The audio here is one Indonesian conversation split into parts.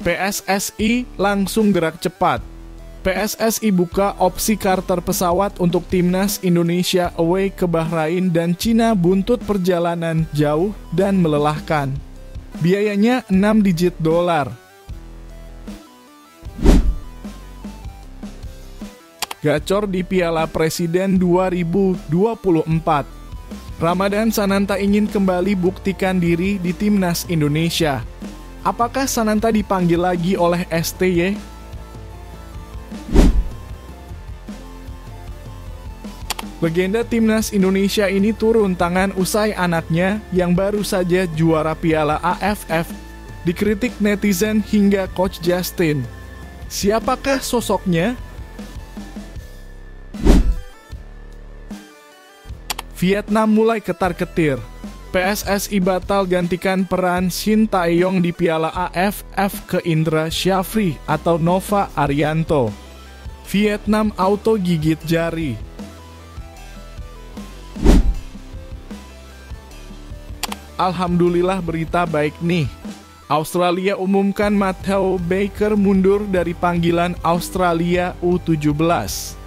PSSI langsung gerak cepat. PSSI buka opsi charter pesawat untuk timnas Indonesia away ke Bahrain dan Cina buntut perjalanan jauh dan melelahkan. Biayanya 6 digit dolar. Gacor di Piala Presiden 2024. Ramadan Sananta ingin kembali buktikan diri di timnas Indonesia. Apakah Sananta dipanggil lagi oleh STY? Legenda timnas Indonesia ini turun tangan usai anaknya yang baru saja juara Piala AFF dikritik netizen hingga Coach Justin. Siapakah sosoknya? Vietnam mulai ketar-ketir. PSSI batal gantikan peran Shin Tae-yong di Piala AFF ke Indra Syafri atau Nova Arianto. Vietnam auto gigit jari. Alhamdulillah berita baik nih. Australia umumkan Matteo Baker mundur dari panggilan Australia U17.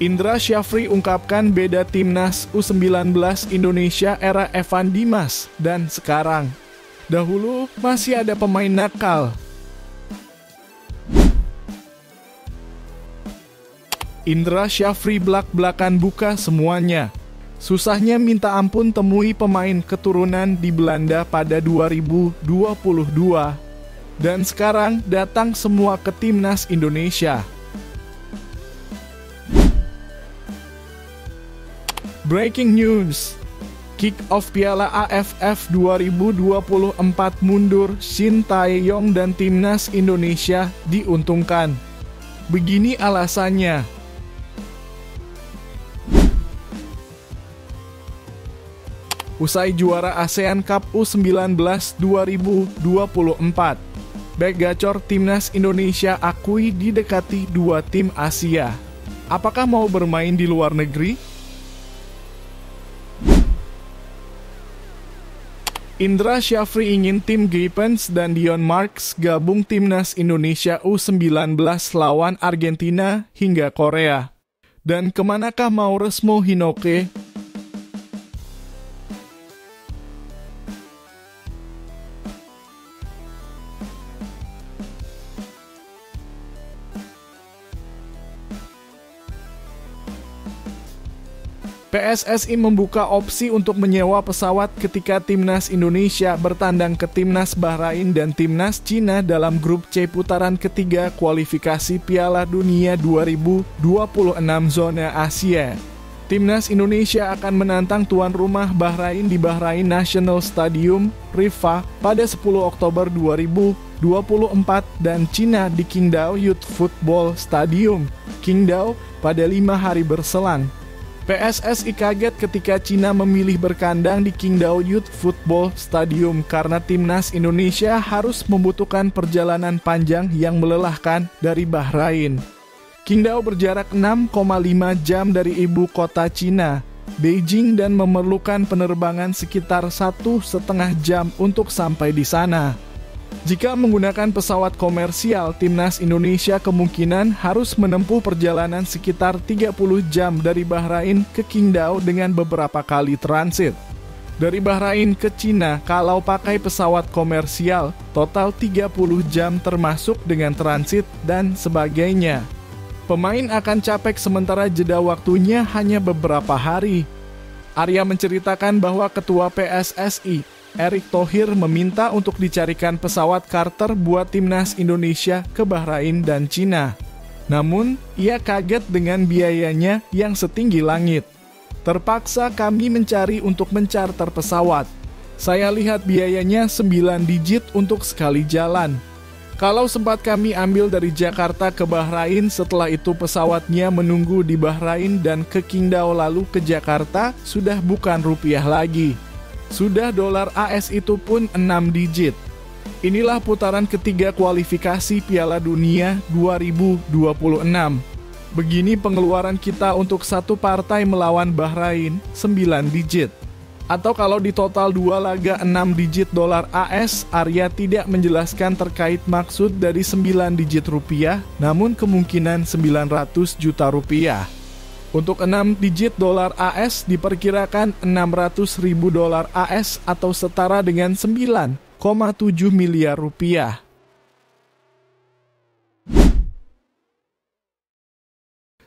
Indra Syafri ungkapkan beda timnas U19 Indonesia era Evan Dimas dan sekarang. Dahulu masih ada pemain nakal. Indra Syafri blak-blakan buka semuanya. Susahnya minta ampun temui pemain keturunan di Belanda pada 2022. Dan sekarang datang semua ke timnas Indonesia. Breaking news. Kick-off Piala AFF 2024 mundur, Shin Tae-yong dan timnas Indonesia diuntungkan. Begini alasannya. Usai juara ASEAN Cup U19 2024, bek gacor timnas Indonesia akui didekati dua tim Asia. Apakah mau bermain di luar negeri? Indra Syafri ingin tim Gipens dan Dion Marks gabung timnas Indonesia U19 lawan Argentina hingga Korea. Dan kemanakah Mauresmo Hinoke? PSSI membuka opsi untuk menyewa pesawat ketika timnas Indonesia bertandang ke timnas Bahrain dan timnas Cina dalam grup C putaran ketiga kualifikasi Piala Dunia 2026 zona Asia. Timnas Indonesia akan menantang tuan rumah Bahrain di Bahrain National Stadium, Rifa, pada 10 Oktober 2024 dan Cina di Qingdao Youth Football Stadium, Qingdao, pada 5 hari berselang. PSSI kaget ketika Cina memilih berkandang di Qingdao Youth Football Stadium karena timnas Indonesia harus membutuhkan perjalanan panjang yang melelahkan dari Bahrain. Qingdao berjarak 6,5 jam dari ibu kota Cina, Beijing, dan memerlukan penerbangan sekitar 1,5 jam untuk sampai di sana. Jika menggunakan pesawat komersial, timnas Indonesia kemungkinan harus menempuh perjalanan sekitar 30 jam dari Bahrain ke Qingdao dengan beberapa kali transit. Dari Bahrain ke Cina, kalau pakai pesawat komersial, total 30 jam termasuk dengan transit dan sebagainya. Pemain akan capek sementara jeda waktunya hanya beberapa hari. Arya menceritakan bahwa Ketua PSSI, Erick Thohir, meminta untuk dicarikan pesawat charter buat timnas Indonesia ke Bahrain dan Cina. Namun, ia kaget dengan biayanya yang setinggi langit. Terpaksa kami mencari untuk mencarter pesawat. Saya lihat biayanya 9 digit untuk sekali jalan. Kalau sempat kami ambil dari Jakarta ke Bahrain, setelah itu pesawatnya menunggu di Bahrain dan ke Qingdao lalu ke Jakarta, sudah bukan rupiah lagi. Sudah dolar AS itu pun 6 digit. Inilah putaran ketiga kualifikasi Piala Dunia 2026. Begini pengeluaran kita untuk satu partai melawan Bahrain, 9 digit. Atau kalau di total 2 laga 6 digit dolar AS, Arya tidak menjelaskan terkait maksud dari 9 digit rupiah, namun kemungkinan 900 juta rupiah. Untuk 6 digit dolar AS diperkirakan 600 ribu dolar AS atau setara dengan 9,7 miliar rupiah.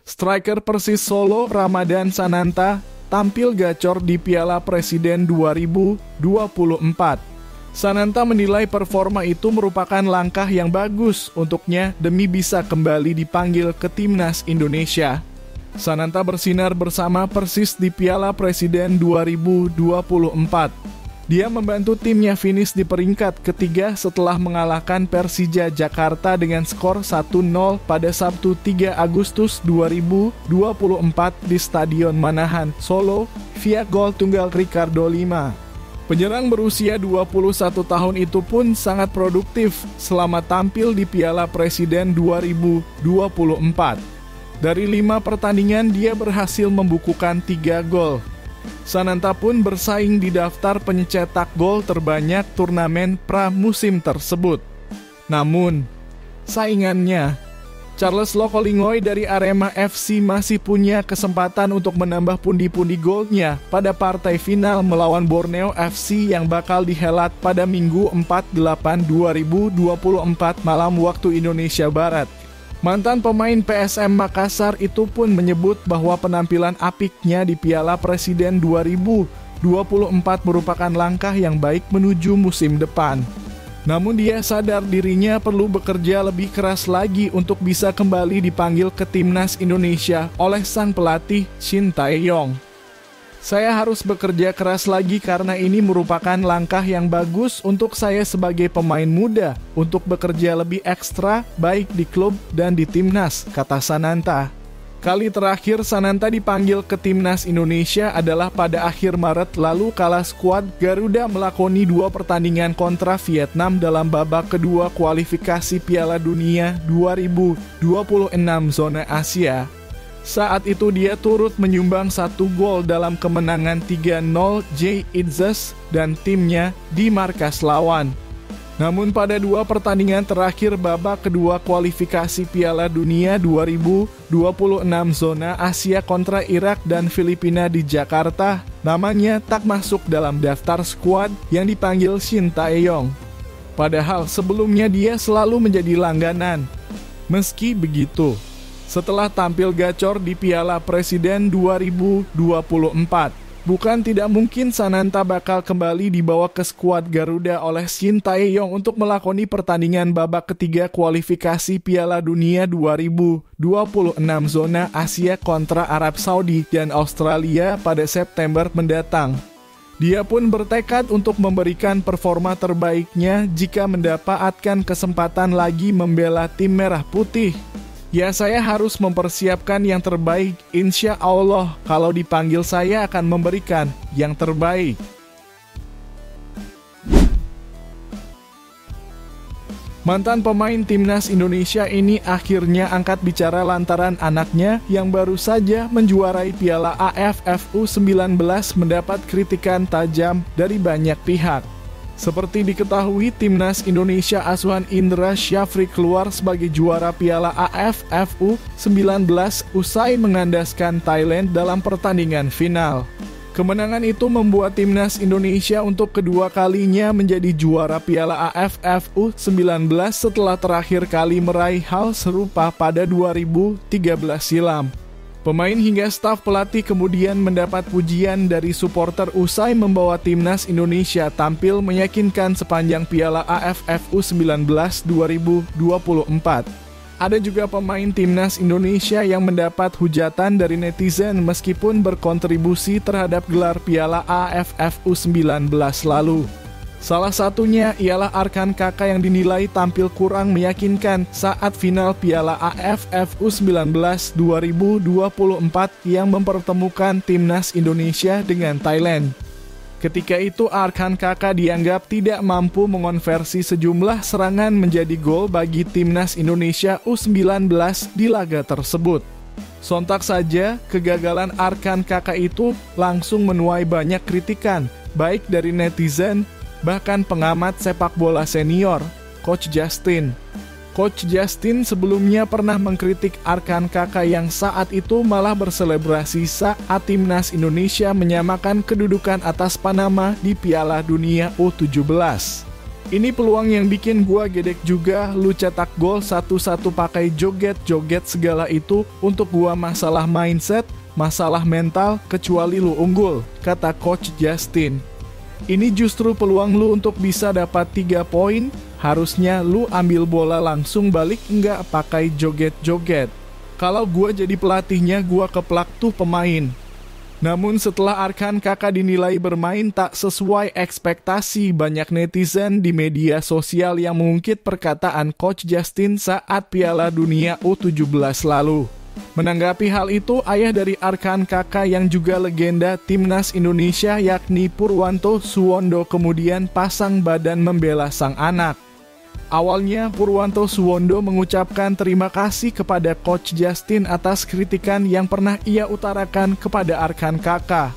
Striker Persis Solo Ramadan Sananta tampil gacor di Piala Presiden 2024. Sananta menilai performa itu merupakan langkah yang bagus untuknya demi bisa kembali dipanggil ke Timnas Indonesia. Sananta bersinar bersama Persis di Piala Presiden 2024. Dia membantu timnya finish di peringkat ketiga setelah mengalahkan Persija Jakarta dengan skor 1-0 pada Sabtu 3 Agustus 2024 di Stadion Manahan, Solo, via gol tunggal Ricardo Lima. Penyerang berusia 21 tahun itu pun sangat produktif selama tampil di Piala Presiden 2024. Dari 5 pertandingan dia berhasil membukukan 3 gol. Sananta pun bersaing di daftar pencetak gol terbanyak turnamen pramusim tersebut. Namun, saingannya, Charles Lokolingoy dari Arema FC masih punya kesempatan untuk menambah pundi-pundi golnya pada partai final melawan Borneo FC yang bakal dihelat pada Minggu 4/8/2024 malam waktu Indonesia Barat. Mantan pemain PSM Makassar itu pun menyebut bahwa penampilan apiknya di Piala Presiden 2024 merupakan langkah yang baik menuju musim depan. Namun dia sadar dirinya perlu bekerja lebih keras lagi untuk bisa kembali dipanggil ke Timnas Indonesia oleh sang pelatih Shin Tae-yong. Saya harus bekerja keras lagi karena ini merupakan langkah yang bagus untuk saya sebagai pemain muda untuk bekerja lebih ekstra baik di klub dan di Timnas, kata Sananta. Kali terakhir Sananta dipanggil ke Timnas Indonesia adalah pada akhir Maret lalu kala skuad Garuda melakoni 2 pertandingan kontra Vietnam dalam babak kedua kualifikasi Piala Dunia 2026 zona Asia. Saat itu dia turut menyumbang 1 gol dalam kemenangan 3-0 Jay Itzes dan timnya di markas lawan. Namun pada 2 pertandingan terakhir babak kedua kualifikasi Piala Dunia 2026 zona Asia kontra Irak dan Filipina di Jakarta, namanya tak masuk dalam daftar skuad yang dipanggil Shin Tae-yong. Padahal sebelumnya dia selalu menjadi langganan. Meski begitu, setelah tampil gacor di Piala Presiden 2024, bukan tidak mungkin Sananta bakal kembali dibawa ke skuad Garuda oleh Shin Tae-yong untuk melakoni pertandingan babak ketiga kualifikasi Piala Dunia 2026 zona Asia kontra Arab Saudi dan Australia pada September mendatang. Dia pun bertekad untuk memberikan performa terbaiknya jika mendapatkan kesempatan lagi membela tim merah putih. Ya, saya harus mempersiapkan yang terbaik. Insya Allah, kalau dipanggil saya akan memberikan yang terbaik. Mantan pemain Timnas Indonesia ini akhirnya angkat bicara lantaran anaknya yang baru saja menjuarai Piala AFF U19 mendapat kritikan tajam dari banyak pihak. Seperti diketahui, Timnas Indonesia asuhan Indra Syafri keluar sebagai juara Piala AFF U19 usai mengandaskan Thailand dalam pertandingan final. Kemenangan itu membuat Timnas Indonesia untuk kedua kalinya menjadi juara Piala AFF U19 setelah terakhir kali meraih hal serupa pada 2013 silam. Pemain hingga staf pelatih kemudian mendapat pujian dari supporter usai membawa Timnas Indonesia tampil meyakinkan sepanjang Piala AFF U19 2024. Ada juga pemain Timnas Indonesia yang mendapat hujatan dari netizen meskipun berkontribusi terhadap gelar Piala AFF U19 lalu. Salah satunya ialah Arkan Kakak yang dinilai tampil kurang meyakinkan saat final Piala AFF U19 2024 yang mempertemukan Timnas Indonesia dengan Thailand. Ketika itu Arkan Kakak dianggap tidak mampu mengonversi sejumlah serangan menjadi gol bagi Timnas Indonesia U19 di laga tersebut. Sontak saja, kegagalan Arkan Kakak itu langsung menuai banyak kritikan, baik dari netizen, bahkan pengamat sepak bola senior, Coach Justin. Coach Justin sebelumnya pernah mengkritik Arkan Kakak yang saat itu malah berselebrasi saat timnas Indonesia menyamakan kedudukan atas Panama di Piala Dunia U17. Ini peluang yang bikin gua gedek juga, lu cetak gol satu-satu pakai joget-joget segala itu untuk gua masalah mindset, masalah mental, kecuali lu unggul, kata Coach Justin. Ini justru peluang lu untuk bisa dapat 3 poin, harusnya lu ambil bola langsung balik nggak pakai joget-joget. Kalau gua jadi pelatihnya gua keplak tuh pemain. Namun setelah Arkan Kakak dinilai bermain tak sesuai ekspektasi, banyak netizen di media sosial yang mengungkit perkataan Coach Justin saat Piala Dunia U17 lalu. Menanggapi hal itu, ayah dari Arkan Kakak yang juga legenda timnas Indonesia yakni Purwanto Suwondo kemudian pasang badan membela sang anak. Awalnya, Purwanto Suwondo mengucapkan terima kasih kepada Coach Justin atas kritikan yang pernah ia utarakan kepada Arkan Kakak.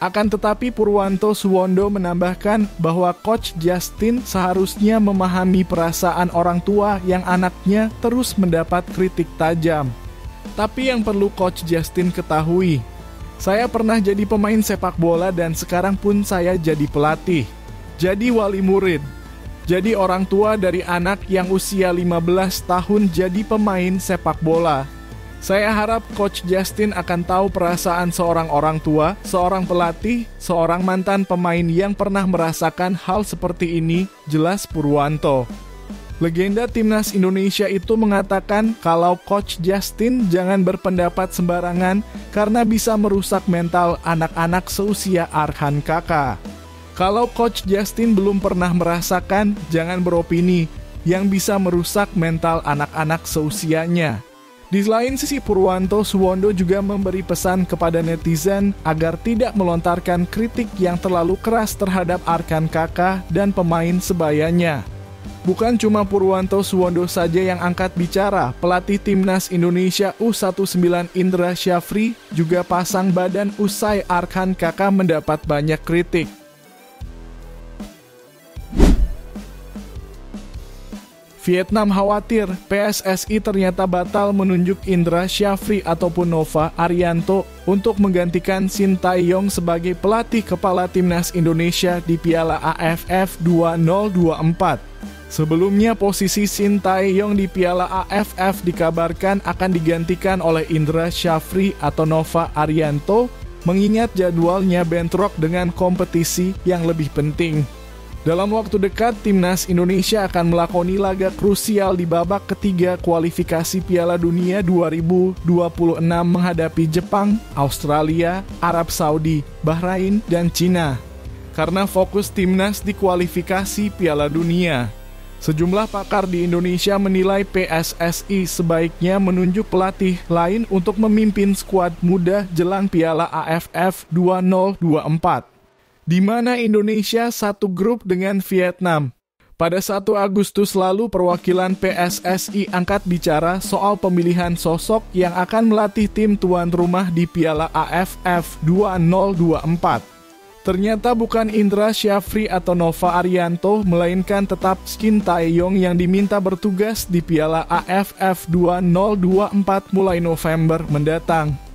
Akan tetapi Purwanto Suwondo menambahkan bahwa Coach Justin seharusnya memahami perasaan orang tua yang anaknya terus mendapat kritik tajam. Tapi yang perlu Coach Justin ketahui, saya pernah jadi pemain sepak bola dan sekarang pun saya jadi pelatih, jadi wali murid. Jadi orang tua dari anak yang usia 15 tahun jadi pemain sepak bola. Saya harap Coach Justin akan tahu perasaan seorang orang tua, seorang pelatih, seorang mantan pemain yang pernah merasakan hal seperti ini, jelas Purwanto. Legenda timnas Indonesia itu mengatakan kalau Coach Justin jangan berpendapat sembarangan karena bisa merusak mental anak-anak seusia Arkan Kakak. Kalau Coach Justin belum pernah merasakan, jangan beropini yang bisa merusak mental anak-anak seusianya. Di lain sisi, Purwanto Suwondo juga memberi pesan kepada netizen agar tidak melontarkan kritik yang terlalu keras terhadap Arkan Kakak dan pemain sebayanya. Bukan cuma Purwanto Suwondo saja yang angkat bicara, pelatih timnas Indonesia U19 Indra Syafri juga pasang badan usai Arkan Kakak mendapat banyak kritik. Vietnam khawatir, PSSI ternyata batal menunjuk Indra Syafri ataupun Nova Arianto untuk menggantikan Shin Tae-yong sebagai pelatih kepala timnas Indonesia di Piala AFF 2024. Sebelumnya posisi Shin Tae-yong di Piala AFF dikabarkan akan digantikan oleh Indra Syafri atau Nova Arianto, mengingat jadwalnya bentrok dengan kompetisi yang lebih penting. Dalam waktu dekat, timnas Indonesia akan melakoni laga krusial di babak ketiga kualifikasi Piala Dunia 2026 menghadapi Jepang, Australia, Arab Saudi, Bahrain, dan Cina. Karena fokus timnas di kualifikasi Piala Dunia, sejumlah pakar di Indonesia menilai PSSI sebaiknya menunjuk pelatih lain untuk memimpin skuad muda jelang Piala AFF 2024. Di mana Indonesia satu grup dengan Vietnam. Pada 1 Agustus lalu, perwakilan PSSI angkat bicara soal pemilihan sosok yang akan melatih tim tuan rumah di Piala AFF 2024. Ternyata bukan Indra Syafri atau Nova Arianto, melainkan tetap Shin Tae-yong yang diminta bertugas di Piala AFF 2024 mulai November mendatang.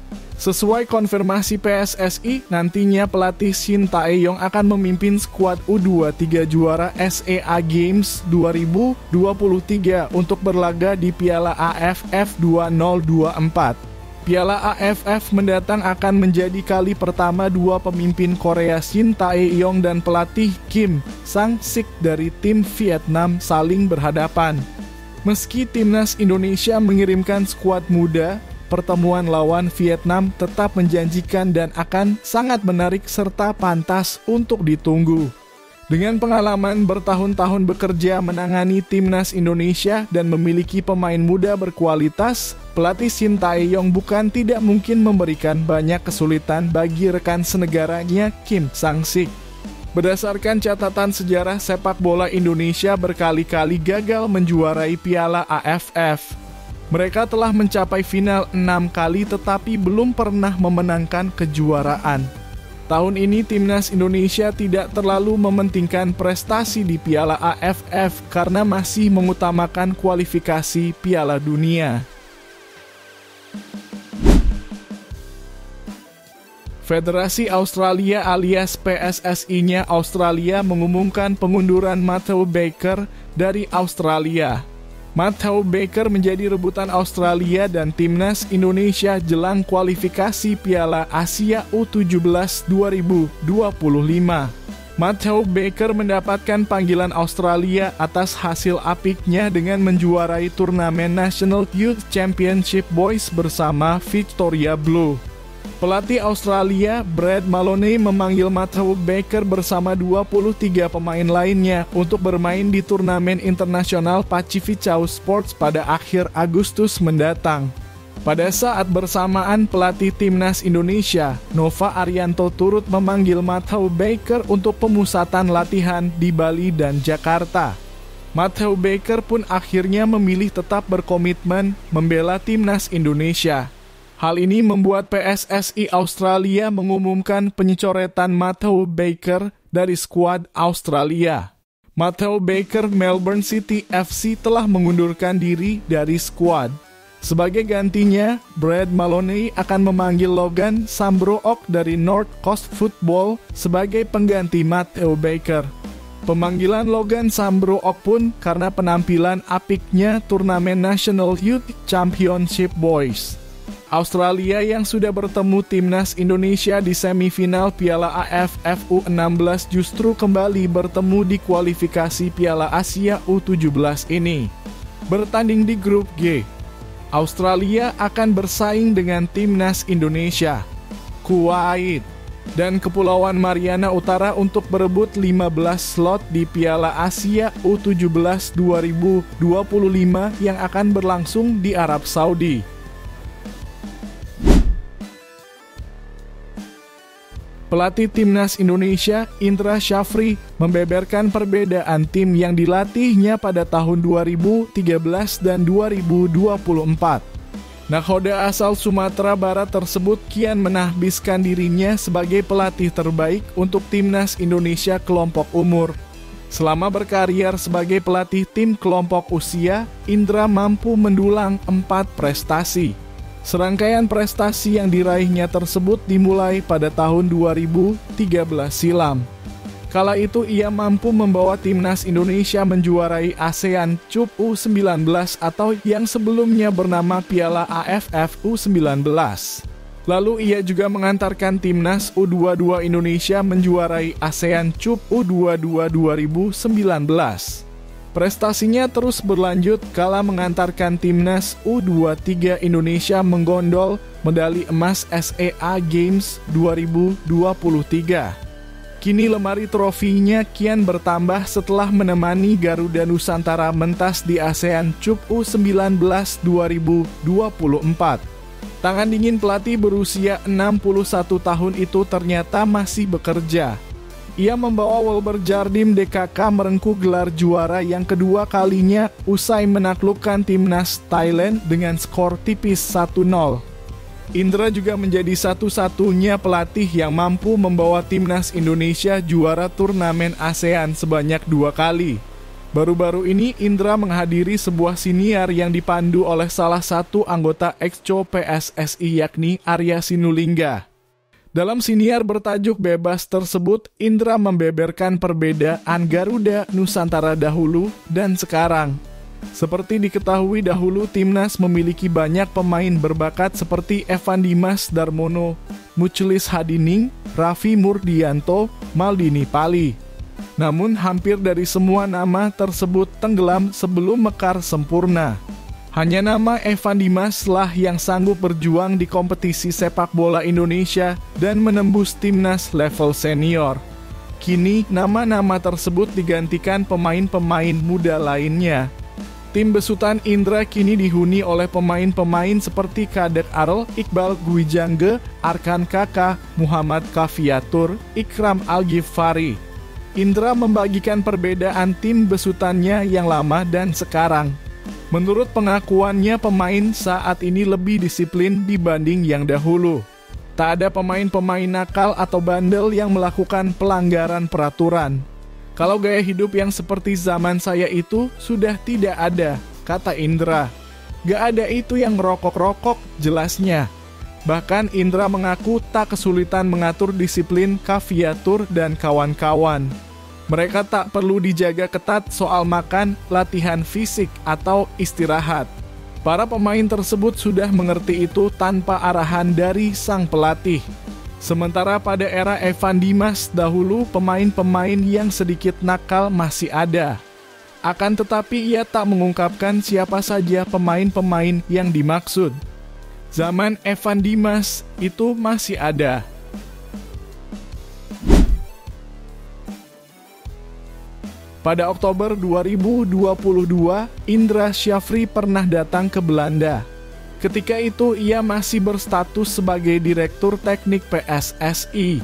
Sesuai konfirmasi PSSI, nantinya pelatih Shin Tae-yong akan memimpin skuad U23 juara SEA Games 2023 untuk berlaga di Piala AFF 2024. Piala AFF mendatang akan menjadi kali pertama dua pemimpin Korea Shin Tae-yong dan pelatih Kim Sang-sik dari tim Vietnam saling berhadapan. Meski timnas Indonesia mengirimkan skuad muda, pertemuan lawan Vietnam tetap menjanjikan dan akan sangat menarik serta pantas untuk ditunggu. Dengan pengalaman bertahun-tahun bekerja menangani timnas Indonesia dan memiliki pemain muda berkualitas, pelatih Shin Tae-yong bukan tidak mungkin memberikan banyak kesulitan bagi rekan senegaranya Kim Sang-sik. Berdasarkan catatan sejarah sepak bola Indonesia berkali-kali gagal menjuarai Piala AFF. Mereka telah mencapai final 6 kali tetapi belum pernah memenangkan kejuaraan. Tahun ini timnas Indonesia tidak terlalu mementingkan prestasi di Piala AFF karena masih mengutamakan kualifikasi Piala Dunia. Federasi Australia alias PSSI-nya Australia mengumumkan pengunduran Matthew Baker dari Australia. Matthew Baker menjadi rebutan Australia dan timnas Indonesia jelang kualifikasi Piala Asia U17 2025. Matthew Baker mendapatkan panggilan Australia atas hasil apiknya dengan menjuarai turnamen National Youth Championship Boys bersama Victoria Blue. Pelatih Australia, Brad Maloney, memanggil Matthew Baker bersama 23 pemain lainnya untuk bermain di turnamen internasional Pacificau Sports pada akhir Agustus mendatang. Pada saat bersamaan, pelatih timnas Indonesia, Nova Arianto, turut memanggil Matthew Baker untuk pemusatan latihan di Bali dan Jakarta. Matthew Baker pun akhirnya memilih tetap berkomitmen membela timnas Indonesia. Hal ini membuat PSSI Australia mengumumkan pencoretan Matthew Baker dari skuad Australia. Matthew Baker Melbourne City FC telah mengundurkan diri dari skuad. Sebagai gantinya, Brad Maloney akan memanggil Logan Sambrook dari North Coast Football sebagai pengganti Matthew Baker. Pemanggilan Logan Sambrook pun karena penampilan apiknya turnamen National Youth Championship Boys. Australia yang sudah bertemu timnas Indonesia di semifinal Piala AFF U16 justru kembali bertemu di kualifikasi Piala Asia U17 ini. Bertanding di grup G, Australia akan bersaing dengan timnas Indonesia, Kuwait, dan Kepulauan Mariana Utara untuk berebut 15 slot di Piala Asia U17 2025 yang akan berlangsung di Arab Saudi. Pelatih timnas Indonesia, Indra Syafri, membeberkan perbedaan tim yang dilatihnya pada tahun 2013 dan 2024. Nakhoda asal Sumatera Barat tersebut kian menahbiskan dirinya sebagai pelatih terbaik untuk timnas Indonesia kelompok umur. Selama berkarier sebagai pelatih tim kelompok usia, Indra mampu mendulang 4 prestasi. Serangkaian prestasi yang diraihnya tersebut dimulai pada tahun 2013 silam. Kala itu ia mampu membawa timnas Indonesia menjuarai ASEAN Cup U19 atau yang sebelumnya bernama Piala AFF U19. Lalu ia juga mengantarkan timnas U22 Indonesia menjuarai ASEAN Cup U22 2019. Prestasinya terus berlanjut kala mengantarkan timnas U23 Indonesia menggondol medali emas SEA Games 2023. Kini lemari trofinya kian bertambah setelah menemani Garuda Nusantara mentas di ASEAN Cup U19 2024. Tangan dingin pelatih berusia 61 tahun itu ternyata masih bekerja. Ia membawa Wolverhampton DKK merengkuh gelar juara yang kedua kalinya usai menaklukkan timnas Thailand dengan skor tipis 1-0. Indra juga menjadi satu-satunya pelatih yang mampu membawa timnas Indonesia juara turnamen ASEAN sebanyak 2 kali. Baru-baru ini Indra menghadiri sebuah siniar yang dipandu oleh salah satu anggota Exco PSSI yakni Arya Sinulinga. Dalam siniar bertajuk Bebas tersebut, Indra membeberkan perbedaan Garuda Nusantara dahulu dan sekarang. Seperti diketahui dahulu timnas memiliki banyak pemain berbakat seperti Evan Dimas Darmono, Muchlis Hadining, Raffi Murdianto, Maldini Pali. Namun hampir dari semua nama tersebut tenggelam sebelum mekar sempurna. Hanya nama Evan Dimas lah yang sanggup berjuang di kompetisi sepak bola Indonesia dan menembus timnas level senior. Kini nama-nama tersebut digantikan pemain-pemain muda lainnya. Tim besutan Indra kini dihuni oleh pemain-pemain seperti Kadek Arel, Iqbal Gwijangge, Arkan Kaka, Muhammad Kafiatur, Ikram Al-Ghifari. Indra membagikan perbedaan tim besutannya yang lama dan sekarang. Menurut pengakuannya, pemain saat ini lebih disiplin dibanding yang dahulu. Tak ada pemain-pemain nakal atau bandel yang melakukan pelanggaran peraturan. Kalau gaya hidup yang seperti zaman saya itu sudah tidak ada, kata Indra. Gak ada itu yang ngerokok-rokok, jelasnya. Bahkan Indra mengaku tak kesulitan mengatur disiplin Caviatur dan kawan-kawan. Mereka tak perlu dijaga ketat soal makan, latihan fisik, atau istirahat. Para pemain tersebut sudah mengerti itu tanpa arahan dari sang pelatih. Sementara pada era Evan Dimas dahulu, pemain-pemain yang sedikit nakal masih ada. Akan tetapi ia tak mengungkapkan siapa saja pemain-pemain yang dimaksud. Zaman Evan Dimas itu masih ada. Pada Oktober 2022, Indra Syafri pernah datang ke Belanda. Ketika itu ia masih berstatus sebagai Direktur Teknik PSSI.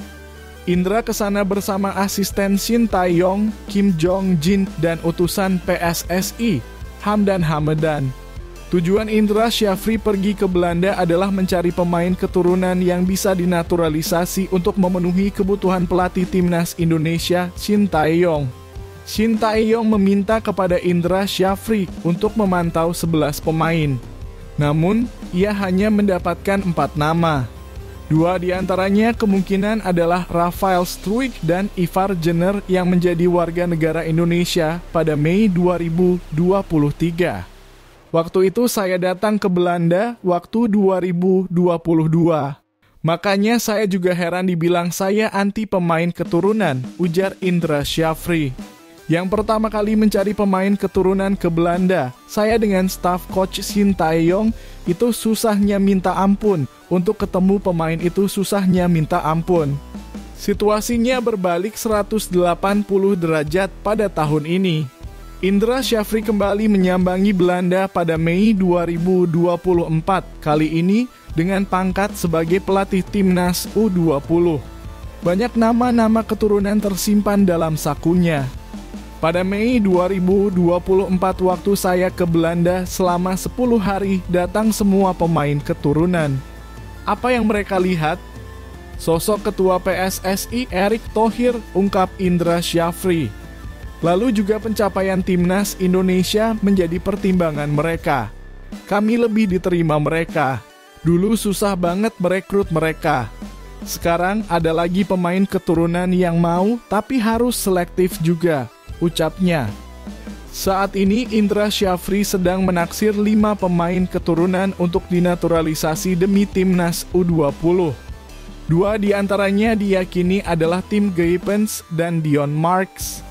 Indra kesana bersama asisten Shin Tae-yong, Kim Jong-jin, dan utusan PSSI, Hamdan Hamedan. Tujuan Indra Syafri pergi ke Belanda adalah mencari pemain keturunan yang bisa dinaturalisasi untuk memenuhi kebutuhan pelatih timnas Indonesia, Shin Tae-yong. Shin Tae-yong meminta kepada Indra Syafri untuk memantau 11 pemain. Namun, ia hanya mendapatkan 4 nama. 2 diantaranya kemungkinan adalah Rafael Struijk dan Ivar Jenner yang menjadi warga negara Indonesia pada Mei 2023. Waktu itu saya datang ke Belanda waktu 2022. Makanya saya juga heran dibilang saya anti pemain keturunan, ujar Indra Syafri. Yang pertama kali mencari pemain keturunan ke Belanda, saya dengan staf coach Shin Tae-yong itu susahnya minta ampun. Untuk ketemu pemain itu susahnya minta ampun. Situasinya berbalik 180 derajat pada tahun ini. Indra Syafri kembali menyambangi Belanda pada Mei 2024, kali ini dengan pangkat sebagai pelatih timnas U20. Banyak nama-nama keturunan tersimpan dalam sakunya. Pada Mei 2024 waktu saya ke Belanda selama 10 hari datang semua pemain keturunan. Apa yang mereka lihat? Sosok ketua PSSI Erick Thohir, ungkap Indra Syafri. Lalu juga pencapaian timnas Indonesia menjadi pertimbangan mereka. Kami lebih diterima mereka. Dulu susah banget merekrut mereka. Sekarang ada lagi pemain keturunan yang mau tapi harus selektif juga, ucapnya. Saat ini Indra Syafri sedang menaksir 5 pemain keturunan untuk dinaturalisasi demi timnas U20. 2 diantaranya diyakini adalah Tim Geipens dan Dion Marks.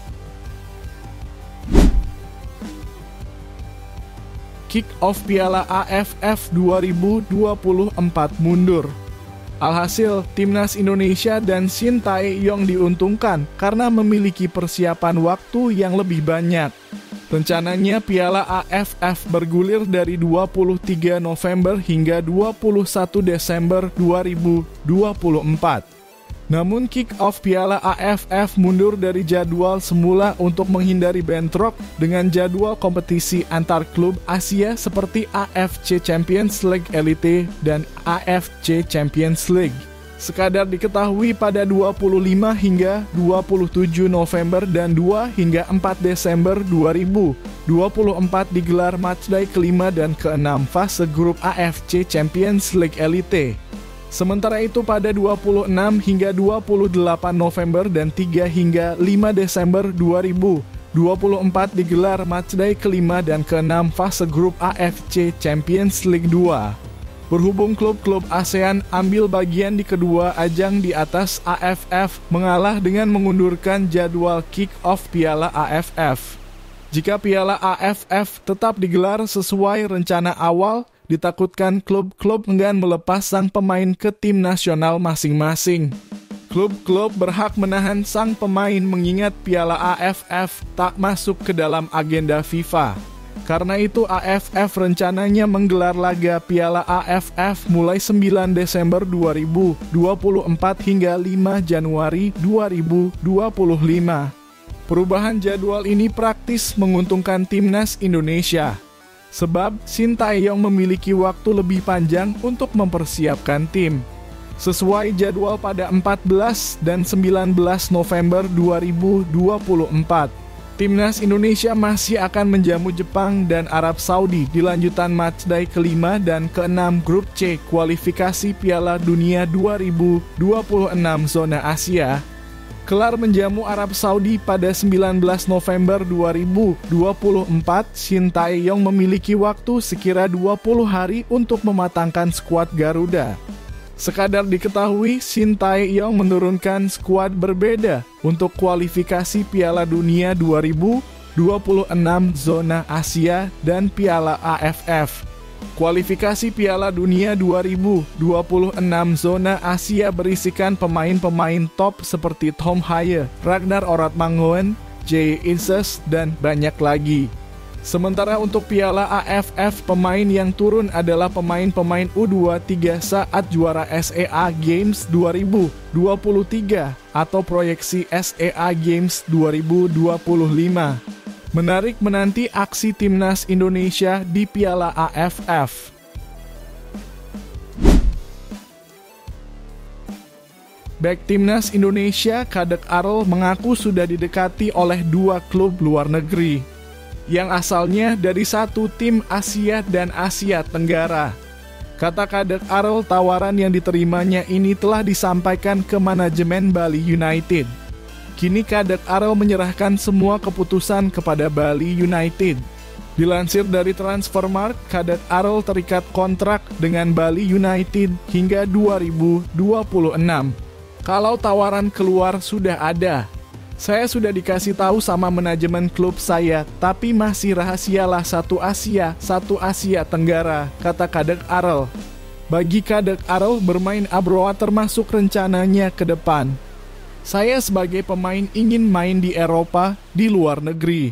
Kick-off Piala AFF 2024 mundur. Alhasil, timnas Indonesia dan Shin Tae-yong diuntungkan karena memiliki persiapan waktu yang lebih banyak. Rencananya Piala AFF bergulir dari 23 November hingga 21 Desember 2024. Namun kick-off Piala AFF mundur dari jadwal semula untuk menghindari bentrok dengan jadwal kompetisi antar klub Asia seperti AFC Champions League Elite dan AFC Champions League. Sekadar diketahui pada 25 hingga 27 November dan 2 hingga 4 Desember 2024 digelar matchday kelima dan keenam fase grup AFC Champions League Elite. Sementara itu pada 26 hingga 28 November dan 3 hingga 5 Desember 2024 digelar matchday kelima dan keenam fase grup AFC Champions League 2. Berhubung klub-klub ASEAN ambil bagian di kedua ajang di atas AFF mengalah dengan mengundurkan jadwal kick-off Piala AFF. Jika Piala AFF tetap digelar sesuai rencana awal, ditakutkan klub-klub enggan melepas sang pemain ke tim nasional masing-masing. Klub-klub berhak menahan sang pemain mengingat Piala AFF tak masuk ke dalam agenda FIFA. Karena itu AFF rencananya menggelar laga Piala AFF mulai 9 Desember 2024 hingga 5 Januari 2025. Perubahan jadwal ini praktis menguntungkan timnas Indonesia. Sebab Shin Tae-yong memiliki waktu lebih panjang untuk mempersiapkan tim. Sesuai jadwal pada 14 dan 19 November 2024, Timnas Indonesia masih akan menjamu Jepang dan Arab Saudi di lanjutan matchday kelima dan keenam Grup C kualifikasi Piala Dunia 2026 zona Asia. Kelar menjamu Arab Saudi pada 19 November 2024, Shin Tae-yong memiliki waktu sekira 20 hari untuk mematangkan skuad Garuda. Sekadar diketahui, Shin Tae-yong menurunkan skuad berbeda untuk kualifikasi Piala Dunia 2026 zona Asia dan Piala AFF. Kualifikasi Piala Dunia 2026 zona Asia berisikan pemain-pemain top seperti Tom Haye, Ragnar Oratmangoen, Jay Inces, dan banyak lagi. Sementara untuk Piala AFF, pemain yang turun adalah pemain-pemain U23 saat juara SEA Games 2023 atau proyeksi SEA Games 2025. Menarik menanti aksi Timnas Indonesia di Piala AFF. Bek Timnas Indonesia Kadek Arel mengaku sudah didekati oleh 2 klub luar negeri yang asalnya dari satu tim Asia dan Asia Tenggara. Kata Kadek Arel, tawaran yang diterimanya ini telah disampaikan ke manajemen Bali United. Kini Kadek Arel menyerahkan semua keputusan kepada Bali United. Dilansir dari Transfermarkt, Kadek Arel terikat kontrak dengan Bali United hingga 2026. Kalau tawaran keluar sudah ada. Saya sudah dikasih tahu sama manajemen klub saya, tapi masih rahasialah satu Asia Tenggara, kata Kadek Arel. Bagi Kadek Arel, bermain Abroa termasuk rencananya ke depan. Saya sebagai pemain ingin main di Eropa, di luar negeri.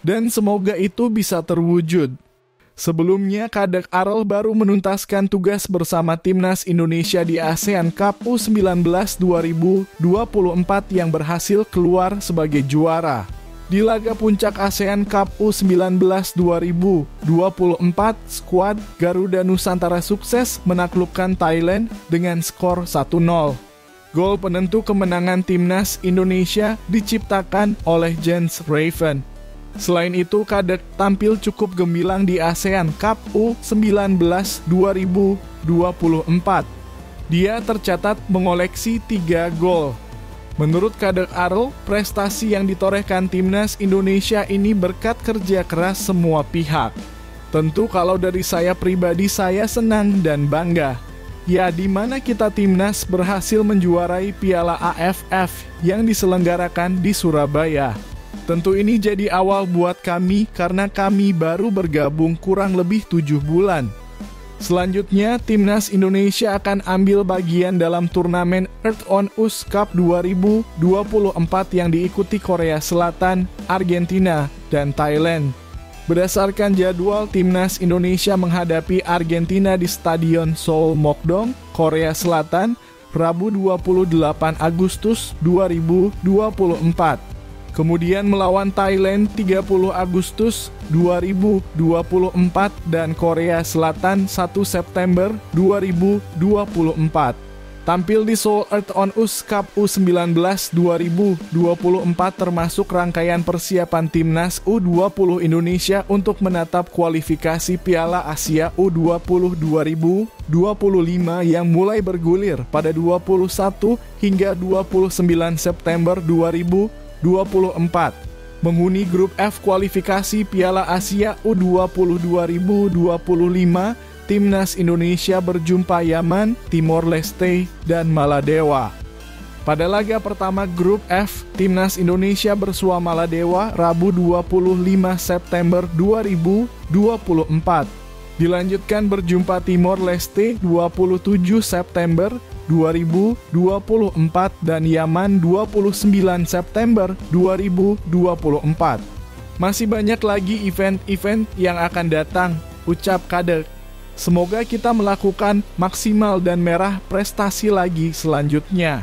Dan semoga itu bisa terwujud. Sebelumnya, Kadek Arel baru menuntaskan tugas bersama Timnas Indonesia di ASEAN Cup U19 2024 yang berhasil keluar sebagai juara. Di laga puncak ASEAN Cup U19 2024, skuad Garuda Nusantara sukses menaklukkan Thailand dengan skor 1-0. Gol penentu kemenangan Timnas Indonesia diciptakan oleh Jens Raven. Selain itu, Kadek tampil cukup gemilang di ASEAN Cup U19 2024. Dia tercatat mengoleksi 3 gol. Menurut Kadek Arel, prestasi yang ditorehkan Timnas Indonesia ini berkat kerja keras semua pihak. Tentu kalau dari saya pribadi, saya senang dan bangga. Ya, di mana kita Timnas berhasil menjuarai Piala AFF yang diselenggarakan di Surabaya. Tentu ini jadi awal buat kami karena kami baru bergabung kurang lebih 7 bulan. Selanjutnya, Timnas Indonesia akan ambil bagian dalam turnamen Earth on Us Cup 2024 yang diikuti Korea Selatan, Argentina, dan Thailand. Berdasarkan jadwal, Timnas Indonesia menghadapi Argentina di Stadion Seoul Mokdong, Korea Selatan, Rabu 28 Agustus 2024. Kemudian melawan Thailand 30 Agustus 2024 dan Korea Selatan 1 September 2024. Tampil di Seoul Earth on Us Cup U19 2024 termasuk rangkaian persiapan Timnas U20 Indonesia untuk menatap kualifikasi Piala Asia U20 2025 yang mulai bergulir pada 21 hingga 29 September 2024. Menghuni grup F kualifikasi Piala Asia U20 2025, Timnas Indonesia berjumpa Yaman, Timor Leste, dan Maladewa. Pada laga pertama grup F, Timnas Indonesia bersua Maladewa Rabu 25 September 2024. Dilanjutkan berjumpa Timor Leste 27 September 2024 dan Yaman 29 September 2024. Masih banyak lagi event-event yang akan datang, ucap Kadek. Semoga kita melakukan maksimal dan merah prestasi lagi selanjutnya.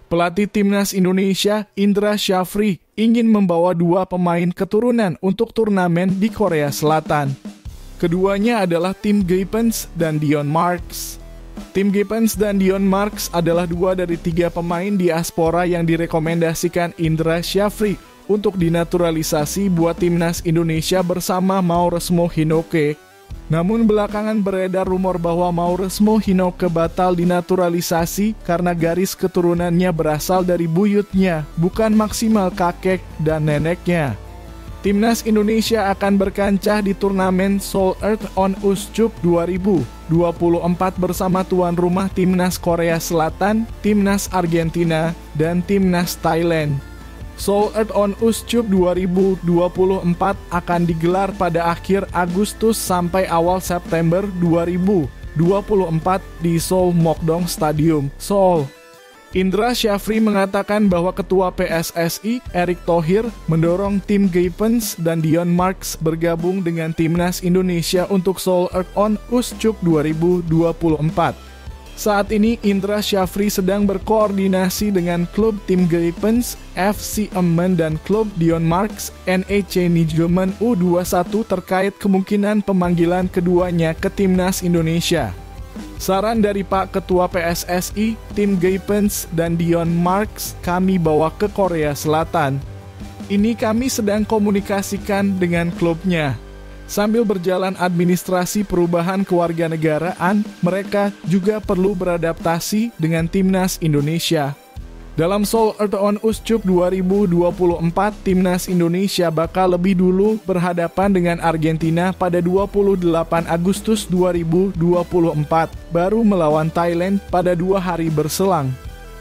Pelatih timnas Indonesia, Indra Syafri, ingin membawa 2 pemain keturunan untuk turnamen di Korea Selatan. Keduanya adalah Tim Gibbons dan Dion Marks. Tim Gibbons dan Dion Marks adalah 2 dari 3 pemain diaspora yang direkomendasikan Indra Syafri untuk dinaturalisasi buat timnas Indonesia bersama Mauresmo Hinoke. Namun belakangan beredar rumor bahwa Mauresmo Hinoke batal dinaturalisasi karena garis keturunannya berasal dari buyutnya, bukan maksimal kakek dan neneknya. Timnas Indonesia akan berkancah di turnamen Seoul Earth on Uscup 2024 bersama tuan rumah Timnas Korea Selatan, Timnas Argentina, dan Timnas Thailand. Seoul Earth on Uscup 2024 akan digelar pada akhir Agustus sampai awal September 2024 di Seoul Mokdong Stadium, Seoul. Indra Syafri mengatakan bahwa Ketua PSSI, Erick Thohir, mendorong Tim Gibbons dan Dion Marks bergabung dengan Timnas Indonesia untuk Seoul Earth on Uscup 2024. Saat ini Indra Syafri sedang berkoordinasi dengan klub Tim Gibbons, FC Emmen dan klub Dion Marks, NEC Nijmegen U21 terkait kemungkinan pemanggilan keduanya ke Timnas Indonesia. Saran dari Pak Ketua PSSI, Tim Gibbons dan Dion Marks kami bawa ke Korea Selatan. Ini kami sedang komunikasikan dengan klubnya. Sambil berjalan administrasi perubahan kewarganegaraan, mereka juga perlu beradaptasi dengan Timnas Indonesia. Dalam Seoul Earth on Uscup 2024, Timnas Indonesia bakal lebih dulu berhadapan dengan Argentina pada 28 Agustus 2024, baru melawan Thailand pada 2 hari berselang.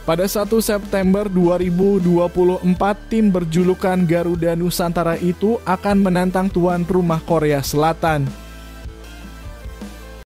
Pada 1 September 2024, tim berjulukan Garuda Nusantara itu akan menantang tuan rumah Korea Selatan.